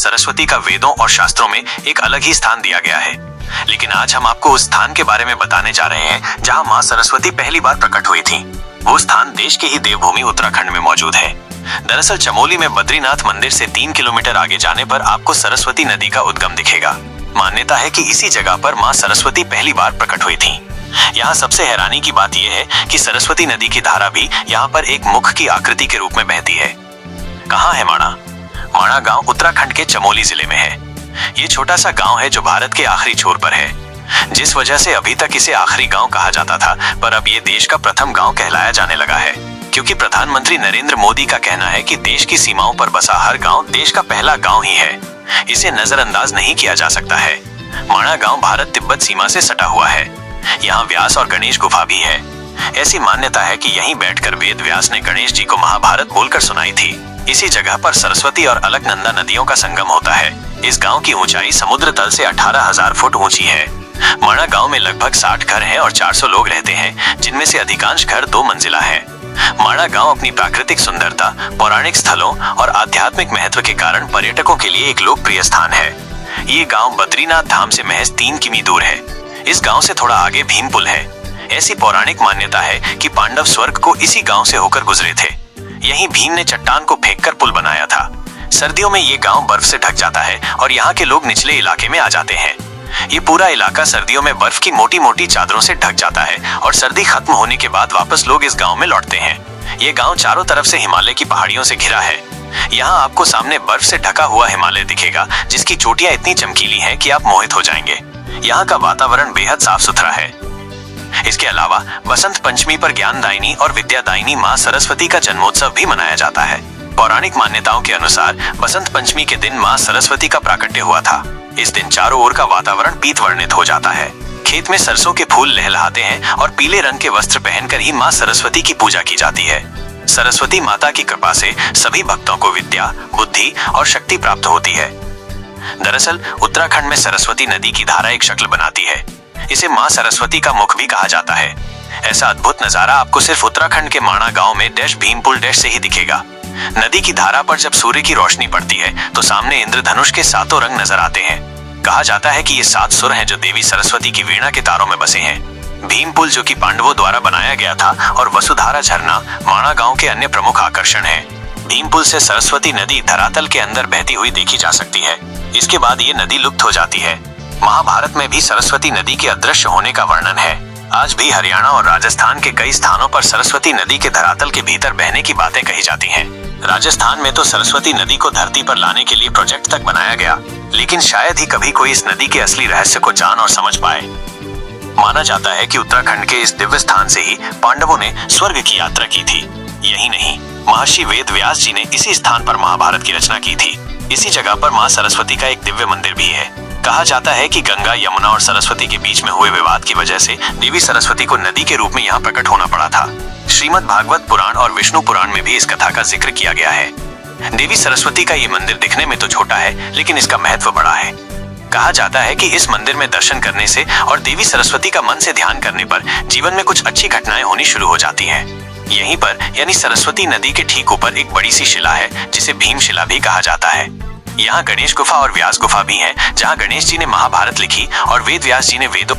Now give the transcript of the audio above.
सरस्वती का वेदों और शास्त्रों में एक अलग ही स्थान दिया गया है। लेकिन आज हम आपको उस स्थान के बारे में बताने जा रहे हैं जहां मां सरस्वती पहली बार प्रकट हुई थी। वो स्थान देश के ही देवभूमि उत्तराखंड में मौजूद है। दरअसल चमोली में बद्रीनाथ मंदिर से 3 किलोमीटर आगे जाने पर आपको सरस्वती नदी का उद्गम दिखेगा। मान्यता है कि इसी जगह पर मां सरस्वती पहली बार प्रकट हुई थी। यहाँ सबसे हैरानी की बात यह है कि सरस्वती नदी की धारा भी यहाँ पर एक मुख की आकृति के रूप में बहती है। कहाँ है माणा? माणा गांव उत्तराखंड के चमोली जिले में है। ये छोटा सा गांव है जो भारत के आखिरी छोर पर है। जिस वजह से अभी तक इसे आखिरी गांव कहा जाता था, पर अब ये देश का प्रथम गांव कहलाया जाने लगा है, क्योंकि प्रधानमंत्री नरेंद्र मोदी का कहना है कि देश की सीमाओं पर बसा हर गांव देश का पहला गांव ही है। इसे नजरअंदाज नहीं किया जा सकता है। माणा गांव भारत तिब्बत सीमा से सटा हुआ है। यहाँ व्यास और गणेश गुफा भी है। ऐसी मान्यता है कि यहीं बैठकर वेद व्यास ने गणेश जी को महाभारत बोलकर सुनाई थी। इसी जगह पर सरस्वती और अलकनंदा नदियों का संगम होता है। इस गांव की ऊंचाई समुद्र तल से 18,000 फुट ऊंची है। माणा गांव में लगभग 60 घर हैं और 400 लोग रहते हैं, जिनमें से अधिकांश घर 2 मंजिला है। माणा गांव अपनी प्राकृतिक सुंदरता, पौराणिक स्थलों और आध्यात्मिक महत्व के कारण पर्यटकों के लिए एक लोकप्रिय स्थान है। ये गांव बद्रीनाथ धाम से महज 3 किमी दूर है। इस गांव से थोड़ा आगे भीम पुल है। ऐसी पौराणिक मान्यता है कि पांडव स्वर्ग को इसी गांव से होकर गुजरे थे। यहीं भीम ने चट्टान को फेंककर पुल बनाया था। सर्दियों में ये गांव बर्फ से ढक जाता है और यहाँ के लोग निचले इलाके में आ जाते हैं। ये पूरा इलाका सर्दियों में बर्फ की मोटी मोटी चादरों से ढक जाता है और सर्दी खत्म होने के बाद वापस लोग इस गांव में लौटते हैं। ये गांव चारों तरफ से हिमालय की पहाड़ियों से घिरा है। यहाँ आपको सामने बर्फ से ढका हुआ हिमालय दिखेगा, जिसकी चोटियां इतनी चमकीली हैं कि आप मोहित हो जाएंगे। यहाँ का वातावरण बेहद साफ सुथरा है। इसके अलावा बसंत पंचमी पर ज्ञानदायिनी और विद्यादायिनी मां सरस्वती का जन्मोत्सव भी मनाया जाता है। पौराणिक मान्यताओं के अनुसार बसंत पंचमी के दिन मां सरस्वती का प्राकट्य हुआ था। इस दिन चारों ओर का वातावरण पीत वर्णित हो जाता है। खेत में सरसों के फूल लहलहाते हैं और पीले रंग के वस्त्र पहनकर ही मां सरस्वती की पूजा की जाती है। सरस्वती माता की कृपा से सभी भक्तों को विद्या, बुद्धि और शक्ति प्राप्त होती है। दरअसल उत्तराखंड में सरस्वती नदी की धारा एक शक्ल बनाती है। इसे मां सरस्वती का मुख भी कहा जाता है। ऐसा अद्भुत नजारा आपको सिर्फ उत्तराखंड के माणा गांव में भीमपुल से ही दिखेगा। नदी की धारा पर जब सूर्य की रोशनी पड़ती है तो सामने इंद्रधनुष के 7 रंग नजर आते हैं। कहा जाता है कि ये 7 सुर हैं जो देवी सरस्वती की वीणा के तारों में बसे हैं। भीमपुल जो कि पांडवों द्वारा बनाया गया था और वसुधारा झरना माणा गांव के अन्य प्रमुख आकर्षण हैं। भीमपुल से सरस्वती नदी धरातल के अंदर बहती हुई देखी जा सकती है। इसके बाद ये नदी लुप्त हो जाती है। महाभारत में भी सरस्वती नदी के अदृश्य होने का वर्णन है। आज भी हरियाणा और राजस्थान के कई स्थानों पर सरस्वती नदी के धरातल के भीतर बहने की बातें कही जाती हैं। राजस्थान में तो सरस्वती नदी को धरती पर लाने के लिए प्रोजेक्ट तक बनाया गया, लेकिन शायद ही कभी कोई इस नदी के असली रहस्य को जान और समझ पाए। माना जाता है कि उत्तराखंड के इस दिव्य स्थान से ही पांडवों ने स्वर्ग की यात्रा की थी। यही नहीं, महर्षि वेद व्यास जी ने इसी स्थान पर महाभारत की रचना की थी। इसी जगह पर मां सरस्वती का एक दिव्य मंदिर भी है। कहा जाता है कि गंगा, यमुना और सरस्वती के बीच में हुए विवाद की वजह से देवी सरस्वती को नदी के रूप में यहाँ प्रकट होना पड़ा था। श्रीमद् भागवत पुराण और विष्णु पुराण में भी इस कथा का जिक्र किया गया है। देवी सरस्वती का ये मंदिर दिखने में तो छोटा है, लेकिन इसका महत्व बड़ा है। कहा जाता है कि इस मंदिर में दर्शन करने से और देवी सरस्वती का मन से ध्यान करने पर जीवन में कुछ अच्छी घटनाएं होनी शुरू हो जाती हैं। यहीं पर यानी सरस्वती नदी के ठीक ऊपर एक बड़ी सी शिला है, जिसे भीमशिला भी कहा जाता है। यहाँ गणेश गुफा और व्यास गुफा भी है, जहाँ गणेश जी ने महाभारत लिखी और वेद व्यास जी ने वेदों